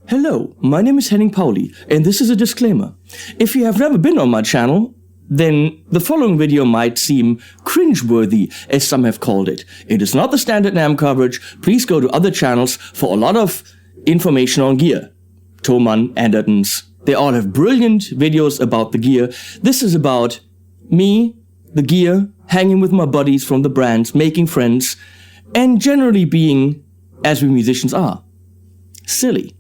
Hello, my name is Henning Pauli, and this is a disclaimer. If you have never been on my channel, then the following video might seem cringeworthy, as some have called it. It is not the standard NAMM coverage. Please go to other channels for a lot of information on gear. Thomann, Andertons, they all have brilliant videos about the gear. This is about me, the gear, hanging with my buddies from the brands, making friends, and generally being, as we musicians are, silly.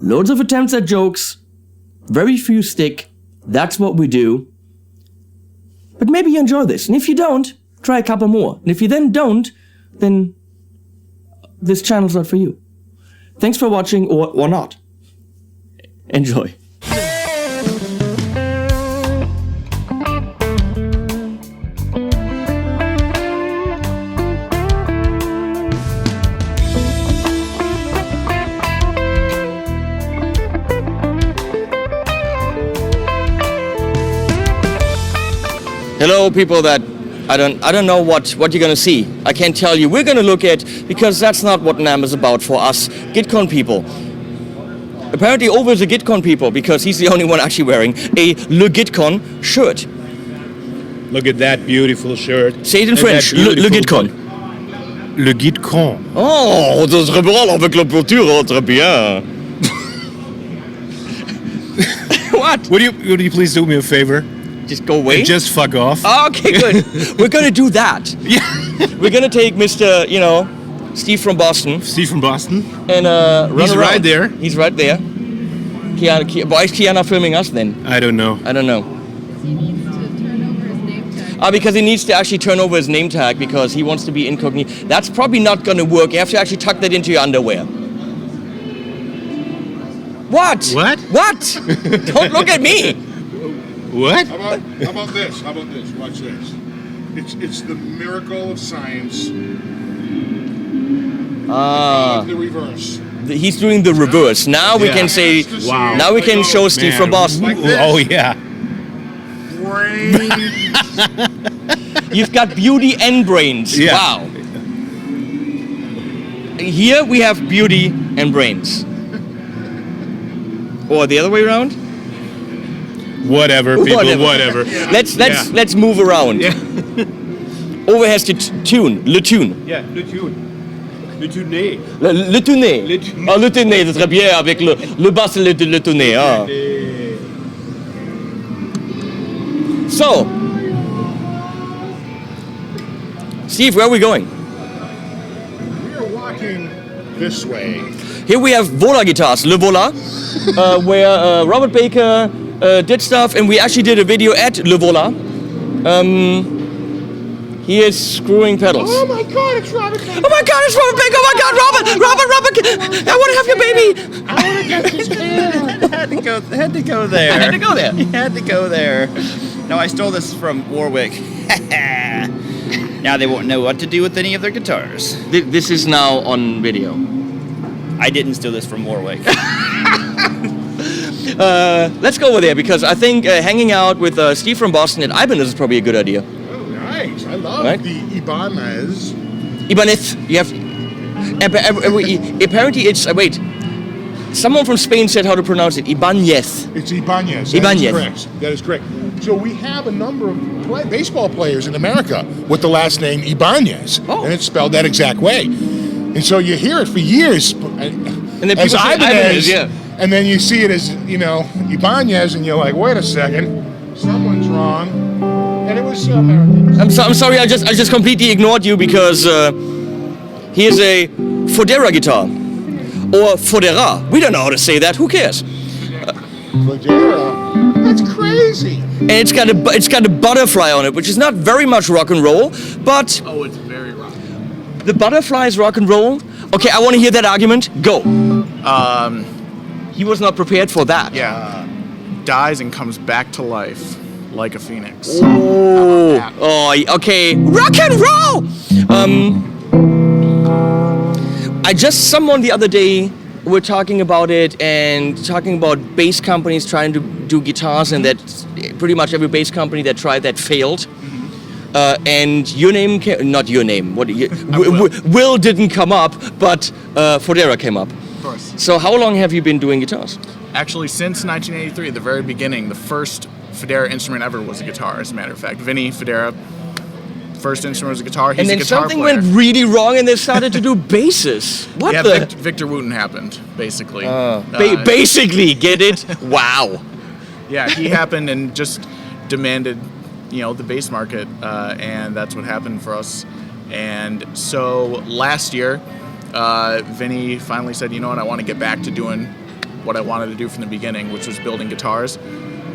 Loads of attempts at jokes, very few stick, that's what we do. But maybe you enjoy this, and if you don't, try a couple more. And if you then don't, then this channel's not for you. Thanks for watching, or not. Enjoy. Hello, people that I don't know what you're gonna see. I can't tell you. We're gonna look at, because that's not what NAMM is about for us Gitcon people. Apparently Ove is a Gitcon people because he's the only one actually wearing a Le Gitcon shirt. Look at that beautiful shirt. Say it in French. Le Gitcon. Le Gitcon. Oh, ça serait drôle avec la peinture, très bien. What? Would you please do me a favor? Just go away? And just fuck off. Oh, okay, good. We're gonna do that. Yeah. We're gonna take Mr., Steve from Boston. Steve from Boston. And run He's around. right there. He's right there. Why is Kiana filming us then? I don't know. I don't know. He needs to turn over his name tag. Because he needs to actually turn over his name tag because he wants to be incognito. That's probably not gonna work. You have to actually tuck that into your underwear. What? What? What? Don't look at me. What? How about this? Watch this. It's the miracle of science. The reverse. He's doing the reverse. Now we Yeah. can say. Wow. Now we can show Steve from Boston. Like this. Oh yeah. Brains. You've got beauty and brains. Yeah. Wow. Here we have beauty and brains. Or the other way around? Whatever, people. Whatever. Let's move around. Yeah. Ove has to tune. Le tune. Yeah. Le tune. Le tuné. Le tuné. Le tuné. Ah, le tuné, ça serait bien avec le basse et le tuné. Ah. So, Steve, where are we going? We are walking this way. Here we have Vola guitars, Le Vola, where Robert Baker did stuff, and we actually did a video at Le Vola. He is screwing pedals. Oh my God, it's Robert Baker. Oh my God, it's Robert Baker! Oh my God, Robert! I want to have your baby! I want to touch his hair. Had to go there. I had to go there. You had to go there. No, I stole this from Warwick. Now they won't know what to do with any of their guitars. This is now on video. I didn't steal this from Warwick. Let's go over there because I think hanging out with Steve from Boston at Ibanez is probably a good idea. Oh, nice. I love Right? the Ibanez. Ibanez, you have. Apparently, it's wait. Someone from Spain said how to pronounce it. Ibanez. It's Ibanez. Ibanez. That is correct. So we have a number of baseball players in America with the last name Ibanez, and it's spelled that exact way. And so you hear it for years And then as people say Ibanez, yeah. and then you see it as Ibanez, and you're like, wait a second, someone's wrong. And it was American. I'm sorry. I just completely ignored you because here's a Fodera guitar or Fodera. We don't know how to say that. Who cares? Fodera. That's crazy. And it's got a butterfly on it, which is not very much rock and roll, but Oh, it's very rough. the butterfly is rock and roll. Okay, I want to hear that argument. Go. He was not prepared for that. Yeah. Dies and comes back to life like a phoenix. Oh, okay. Rock and roll! Someone the other day were talking about it and talking about bass companies trying to do guitars, and that pretty much every bass company that tried that failed. And your name came, not your name, Will didn't come up, but Fodera came up. Of course. So how long have you been doing guitars? Actually, since 1983, the very beginning, the first Fodera instrument ever was a guitar, as a matter of fact. Vinny Fodera, first instrument was a guitar. He's And then a guitar something player. went really wrong and they started to do basses. What Yeah, the? Victor Wooten happened, basically. Basically, get it? Wow. Yeah, he happened and just demanded, the bass market, and that's what happened for us. And so last year, Vinny finally said, you know what, I want to get back to doing what I wanted to do from the beginning, which was building guitars.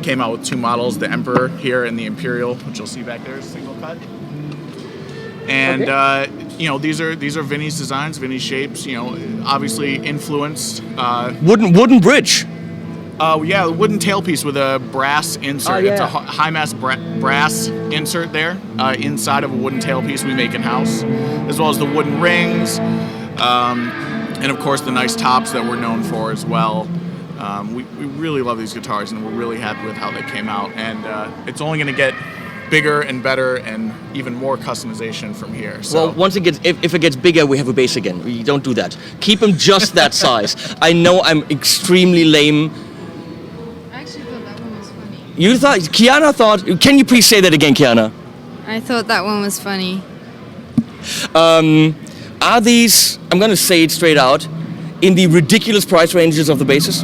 Came out with 2 models, the Emperor here and the Imperial, which you'll see back there, single cut. And these are Vinny's designs, Vinny's shapes. Obviously influenced. Wooden bridge. Yeah, the wooden tailpiece with a brass insert. Oh, yeah. It's a high mass brass insert there inside of a wooden tailpiece we make in house, as well as the wooden rings, and of course the nice tops that we're known for as well. We really love these guitars, and we're really happy with how they came out. And it's only going to get bigger and better, and even more customization from here. So. Well, once it gets, if it gets bigger, we have a bass again. We don't do that. Keep them just that size. I know I'm extremely lame. I actually thought that one was funny. You thought, Kiana thought, can you please say that again, Kiana? I thought that one was funny. Are these, I'm going to say it straight out, in the ridiculous price ranges of the basses?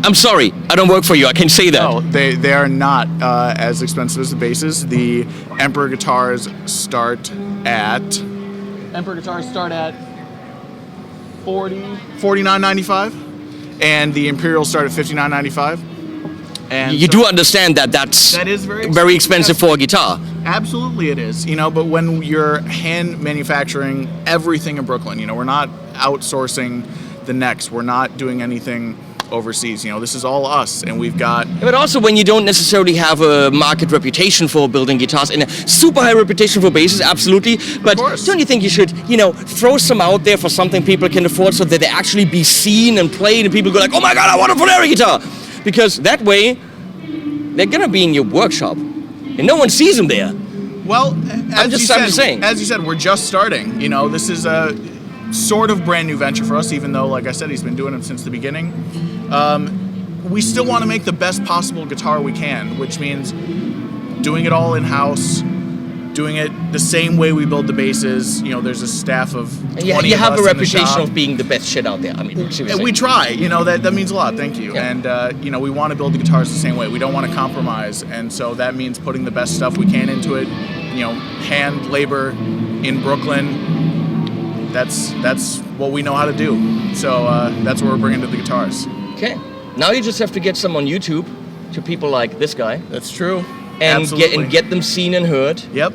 I'm sorry, I don't work for you, I can say that. No, they are not as expensive as the basses. The Emperor guitars start at $49.95, and the Imperials start at $59.95. And You do understand that that's that is very expensive for a guitar. Absolutely it is, but when you're hand manufacturing everything in Brooklyn, we're not outsourcing the necks, we're not doing anything overseas, this is all us, and we've got... But also when you don't necessarily have a market reputation for building guitars and a super high reputation for basses, absolutely, but don't you think you should, throw some out there for something people can afford so that they actually be seen and played and people go like, oh my god, I want a Fodera guitar! Because that way, they're gonna be in your workshop and no one sees them there. Well, I'm just saying. As you said, we're just starting. This is a sort of brand new venture for us, even though, like I said, he's been doing it since the beginning. We still want to make the best possible guitar we can, which means doing it all in-house, doing it the same way we build the basses. There's a staff of 20 You of have us a in the reputation shop. of being the best shit out there. I mean, seriously. We try, that means a lot, thank you. Yeah. And, we want to build the guitars the same way. We don't want to compromise, and so that means putting the best stuff we can into it, hand labor in Brooklyn. That's what we know how to do. So that's what we're bringing to the guitars. Okay. Now you just have to get some on YouTube to people like this guy. That's true. And Absolutely. get them seen and heard. Yep.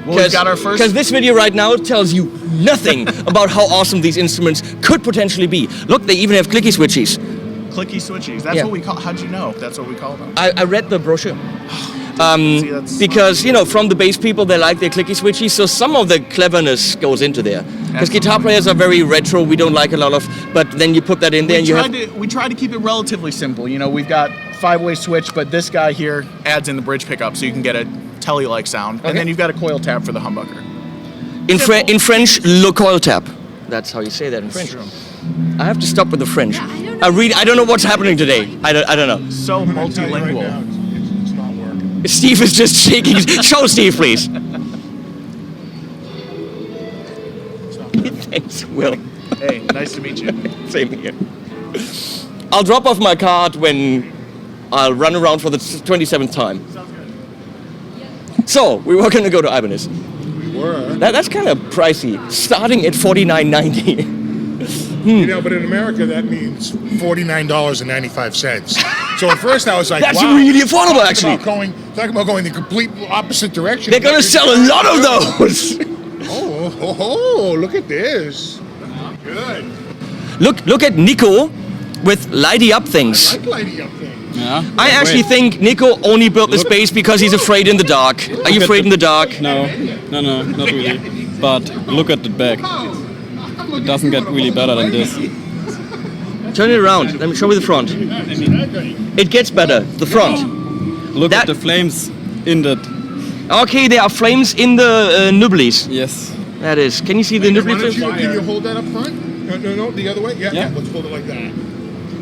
Well, we've got our first... Because this video right now tells you nothing about how awesome these instruments could potentially be. Look, they even have clicky switchies. Clicky switchies. That's what we call... How'd you know? That's what we call them. I read the brochure. See, that's... Because, from the bass people, they like their clicky switchies, so some of the cleverness goes into there. Because guitar players are very retro, we don't like a lot of, but then you put that in there and you have... We try to keep it relatively simple. We've got 5-way switch, but this guy here adds in the bridge pickup so you can get a telly-like sound. Okay. And then you've got a coil tab for the humbucker. In French, le coil tap. That's how you say that in French. True. I have to stop with the French. Yeah, I don't know what's happening today. I don't know. So I'm gonna tell you right multilingual. now, it's not working. Steve is just shaking. Show Steve, please. Thanks, Will. Hey, nice to meet you. Same here. I'll drop off my card when I'll run around for the 27th time. Sounds good. So, we were going to go to Ibanez. We were. That's kind of pricey. Starting at $49.90. But in America, that means $49.95. So at first I was like, That's wow. really affordable, actually. Talking about going the complete opposite direction. They're going to sell a lot of those. Oh, look at this. Good. Look at Nico with lighty up things. I like lighting up things. Yeah. I actually think Nico only built this bass because he's afraid in the dark. Are you afraid in the dark? No, not really. But look at the back. It doesn't get really better than this. Turn it around. Let me show me the front. It gets better. The front. Look at the flames in that. Okay, there are flames in the nubblies. Yes. That is. Can you see the Why nubblies? don't you, can you hold that up front? No, the other way? Yeah, let's hold it like that.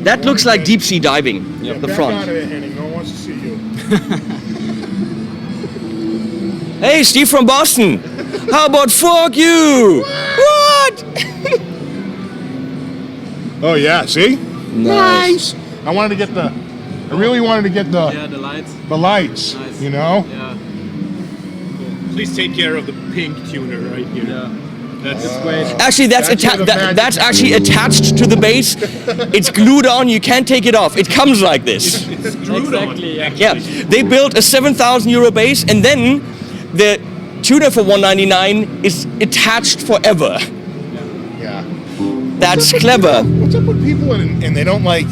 That looks like deep sea diving. Yeah, The back front. out of it, Henning. No one wants to see you. Hey, Steve from Boston. How about fuck you? What? Oh, yeah, see? Nice. I really wanted to get the lights, Nice. you know? Yeah. Please take care of the pink tuner right here. Yeah. That's Great. Actually, that's actually attached to the base. It's glued on. You can't take it off. It comes like this. Exactly. Yeah. Yeah, they built a 7,000 euro base, and then the tuner for 199 is attached forever. Yeah. That's clever. What's up with people and they don't like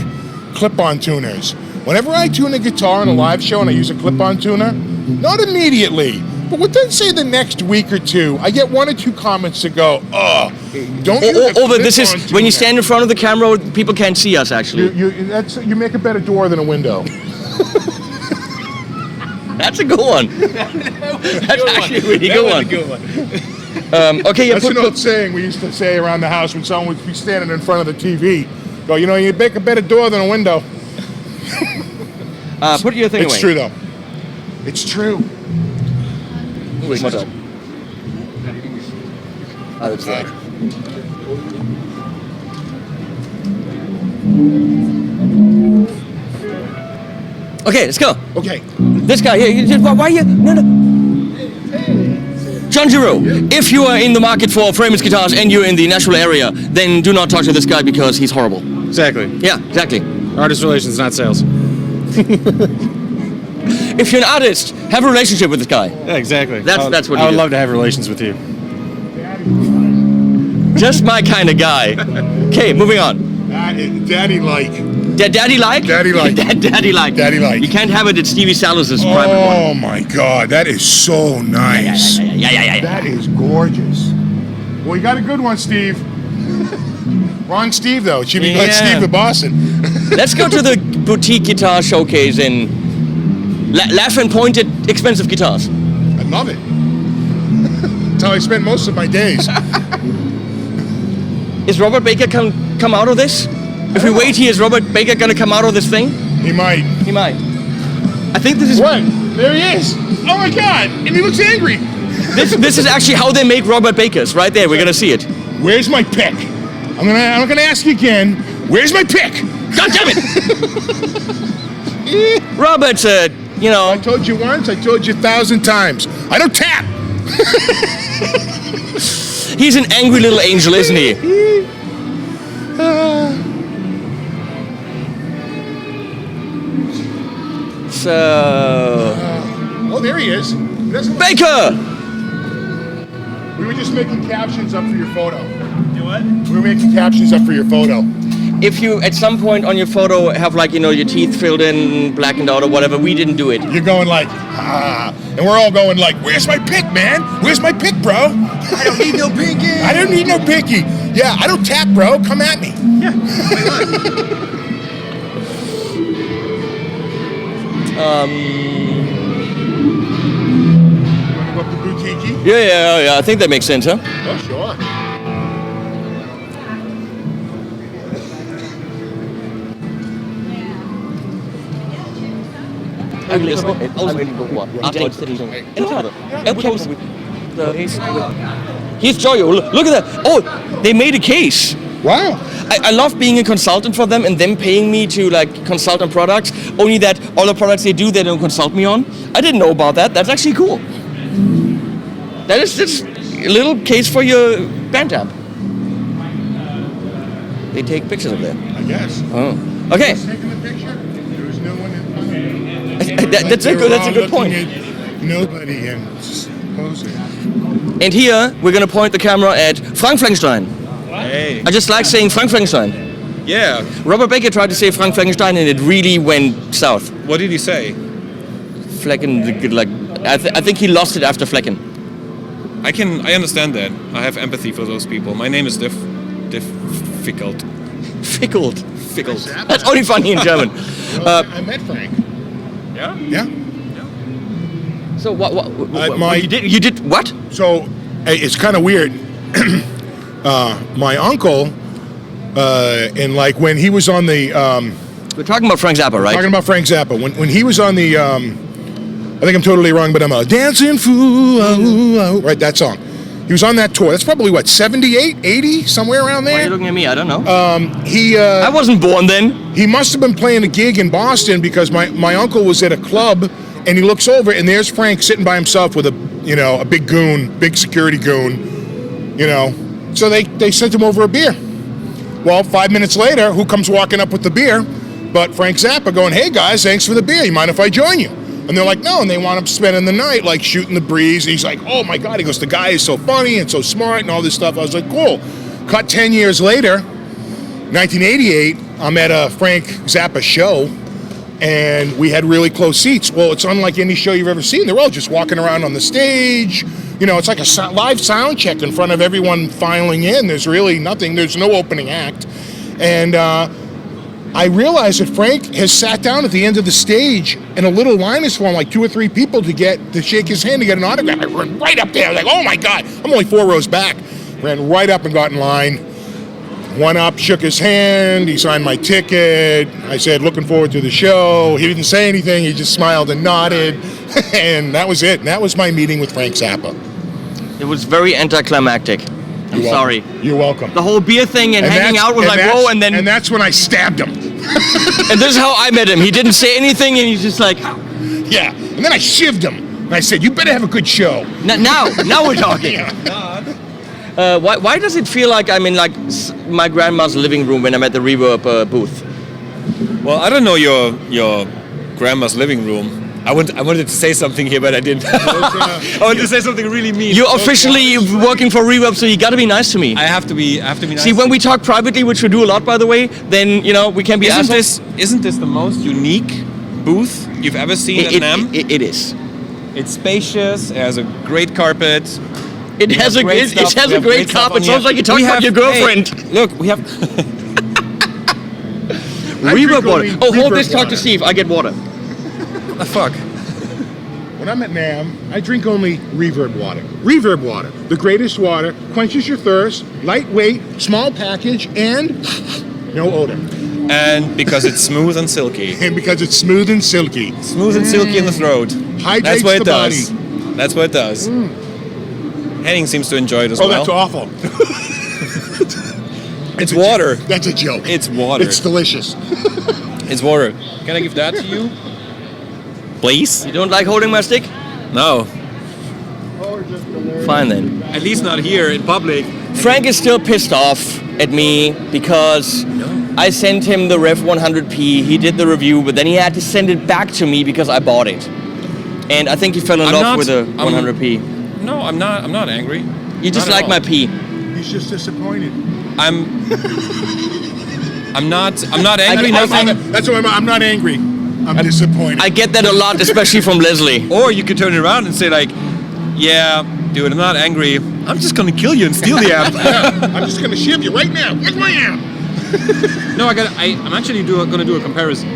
clip-on tuners? Whenever I tune a guitar in a live show and I use a clip-on tuner, not immediately, but within, say, the next week or two, I get one or two comments that go, "Oh, don't use a But this is clip-on when you tuner." stand in front of the camera, people can't see us actually. You make a better door than a window. That's a good one. That's actually a really good one. Okay, yeah, That's an old saying we used to say around the house when someone would be standing in front of the TV. Go, you make a better door than a window. put your thing away. It's true, though. It's true. What's up? That's right. Okay, let's go. Okay. This guy here. Why are you? No. John Giroux, if you are in the market for frameless guitars and you're in the Nashville area, then do not talk to this guy because he's horrible. Exactly. Yeah, exactly. Artist relations, not sales. If you're an artist, have a relationship with this guy. Yeah, exactly. That's what I you would do. love to have relations with you. Just my kind of guy. Okay, moving on. Daddy-like. Daddy like? Daddy like. Daddy like. Daddy like. You can't have it at Stevie Salas's private one. Oh, my God. That is so nice. Yeah. That is gorgeous. Well, you got a good one, Steve. Wrong Steve, though. It should be like Yeah. Steve in Boston. Let's go to the boutique guitar showcase and laugh and point at expensive guitars. I love it. That's how I spend most of my days. Is Robert Baker come out of this? If we wait here, is Robert Baker gonna come out of this thing? He might. He might. I think this is What? There he is. Oh, my God. And he looks angry. this is actually how they make Robert Bakers. Right there, we're gonna see it. Where's my pick? I'm gonna ask you again. Where's my pick? God damn it! Robert, I told you once. I told you 1,000 times. I don't tap. he's an angry little angel, isn't he? So Oh, there he is. He doesn't look- Baker. We were just making captions up for your photo. You what? We were making captions up for your photo. If you at some point on your photo have your teeth filled in, blackened out or whatever, we didn't do it. You're going like, and we're all going like, where's my pick, man? Where's my pick, bro? I don't need no pinky. I don't need no picky. Yeah, I don't tap, bro. Come at me. You want to go up to Boutique? Yeah. I think that makes sense, huh? Oh, sure. Here's Joyo. Look at that. Oh, they made a case. Wow. I love being a consultant for them and them paying me to consult on products. Only that all the products they do, they don't consult me on. I didn't know about that. That's actually cool. That is just a little case for your band amp. They take pictures of that. I guess. Oh. Okay. Taking the picture. There was no one in That's a good point. Nobody and just posing. And here we're gonna point the camera at Frank Frankenstein. Hey. I just like saying Frank Frankenstein. Yeah. Robert Baker tried to say Frank Frankenstein and it really went south. What did he say? Flecken, I think he lost it after Flecken. I understand that. I have empathy for those people. My name is difficult. Fickled. Fickled. That's only funny in German. I met Frank. Yeah? Yeah. So what my- you did what? So it's kind of weird. My uncle And like when he was on the, We're talking about Frank Zappa, right? talking about Frank Zappa, when he was on the, I think I'm totally wrong, but I'm a dancing fool, right, that song. He was on that tour. That's probably, what, 78, 80, somewhere around Why are you there? looking at me? I don't know. I I wasn't born then. He must have been playing a gig in Boston because my uncle was at a club and he looks over and there's Frank sitting by himself with a big goon, big security goon, So they sent him over a beer. Well, 5 minutes later, who comes walking up with the beer? But Frank Zappa going, "Hey guys, thanks for the beer. You mind if I join you?" And they're like, "No," and they want him spending the night like shooting the breeze. And he's like, "Oh my God," he goes, "the guy is so funny and so smart and all this stuff." I was like, cool. Cut 10 years later, 1988, I'm at a Frank Zappa show and we had really close seats. Well, it's unlike any show you've ever seen. They're all just walking around on the stage. It's like a live sound check in front of everyone filing in. There's really nothing. There's no opening act. And I realized that Frank has sat down at the end of the stage and a little line is formed, like 2 or 3 people to shake his hand to get an autograph. I ran right up there. I was like, oh my God. I'm only 4 rows back. Ran right up and got in line. Went up, shook his hand. He signed my ticket. I said, looking forward to the show. He didn't say anything. He just smiled and nodded. And that was it. And that was my meeting with Frank Zappa. It was very anticlimactic. I'm sorry. You're welcome. The whole beer thing and hanging out was like, whoa, and then... And that's when I stabbed him. And this is how I met him. He didn't say anything, and he's just like... Yeah. And then I shivved him. And I said, you better have a good show. Now we're talking. Why does it feel like I'm in like my grandma's living room when I'm at the Reverb booth? Well, I don't know your grandma's living room. I wanted to say something here, but I didn't. I wanted to say something really mean. You're officially working for Reverb, so you got to be nice to me. I have to be nice. See, when we talk privately, which we do a lot, by the way, then we can be assholes. Isn't this the most unique booth you've ever seen at NAMM? It is. It's spacious. It has a great carpet. It has a great carpet. Sounds like you talk about your girlfriend. Hey, look, we have Reverb water. Oh, hold this. Talk to Steve. I get water. What the fuck? When I'm at NAMM, I drink only Reverb water. Reverb water, the greatest water, quenches your thirst, lightweight, small package, and no odor. And because it's smooth and silky. And because it's smooth and silky. Smooth and silky in the throat. Hydrates That's what it the does. body. That's what it does. Henning seems to enjoy it as well. Oh, that's awful. It's water. That's a joke. It's water. It's delicious. It's water. Can I give that to you? Please? You don't like holding my stick? No. Fine then. At least not here in public. Frank is still pissed off at me because I sent him the Rev 100p. He did the review, but then he had to send it back to me because I bought it. And I think he fell in love with the 100p. No, I'm not angry. You just like my pee. He's just disappointed. I'm not angry. That's why I'm not angry. I'm disappointed. I get that a lot, especially from Leslie. Or you could turn it around and say like, yeah, dude, I'm not angry. I'm just gonna kill you and steal the amp. I'm just gonna shiv you right now. Where's my amp? No, I'm actually gonna do a comparison.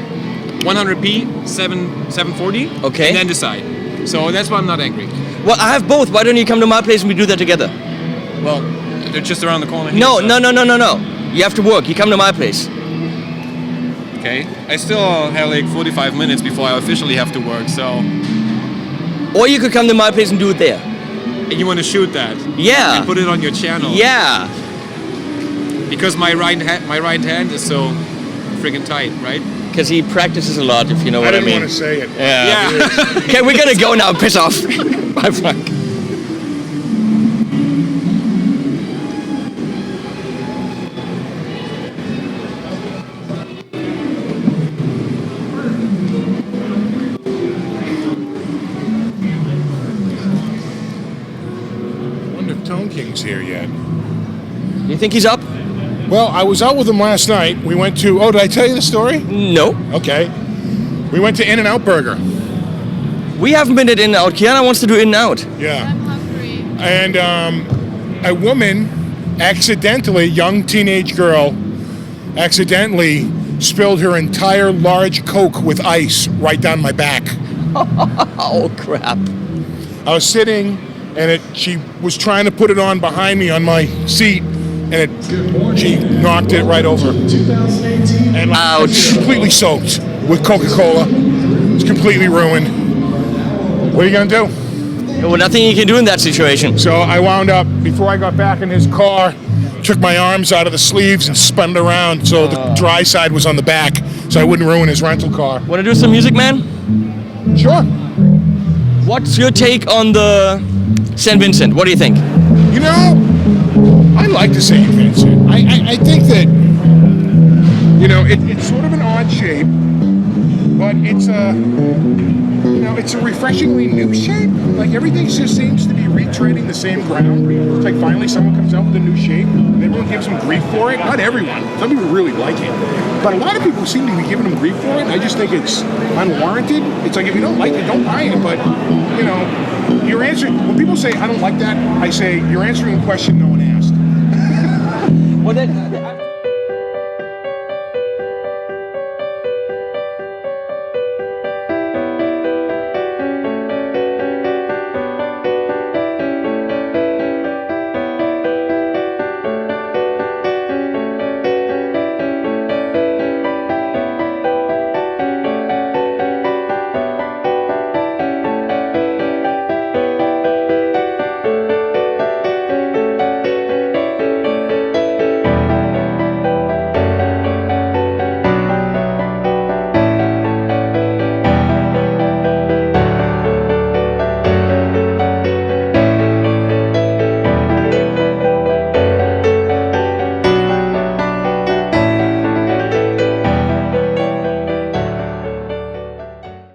100p, 740. Okay. And then decide. So that's why I'm not angry. Well, I have both. Why don't you come to my place and we do that together? Well, they're just around the corner here. No. So. You have to work. You come to my place. Okay. I still have like 45 minutes before I officially have to work, so... Or you could come to my place and do it there. And you want to shoot that? Yeah. And put it on your channel? Yeah. Because my right hand is so friggin' tight, right? Because he practices a lot, if you know what I mean. I didn't want to say it. Yeah. Okay, we're gonna go now. Piss off. Bye, Frank. I wonder if Tone King's here yet. You think he's up? Well, I was out with him last night. We went to... Oh, did I tell you the story? No. Okay. We went to In-N-Out Burger. We haven't been at In-N-Out. Kiana wants to do In-N-Out. Yeah. I'm hungry. And a woman accidentally, young teenage girl, accidentally spilled her entire large Coke with ice right down my back. Oh, crap. I was sitting, and she was trying to put it on behind me on my seat, and she knocked it right over. And like, Ouch. it's completely soaked with Coca-Cola. It's completely ruined. What are you gonna do? Well, nothing you can do in that situation. So I wound up, before I got back in his car, took my arms out of the sleeves and spun it around so the dry side was on the back, so I wouldn't ruin his rental car. Want to do some music, man? Sure. What's your take on the St. Vincent? What do you think? You know, I like the St. Vincent. I think that, you know, it's sort of an odd shape, but it's a refreshingly new shape. Like everything just seems to be retreading the same ground. It's like finally someone comes out with a new shape and everyone gives them grief for it. Not everyone. Some people really like it. But a lot of people seem to be giving them grief for it. I just think it's unwarranted. It's like if you don't like it, don't buy it. But, you know, you're answering, when people say I don't like that, I say you're answering a question no one asked. Well,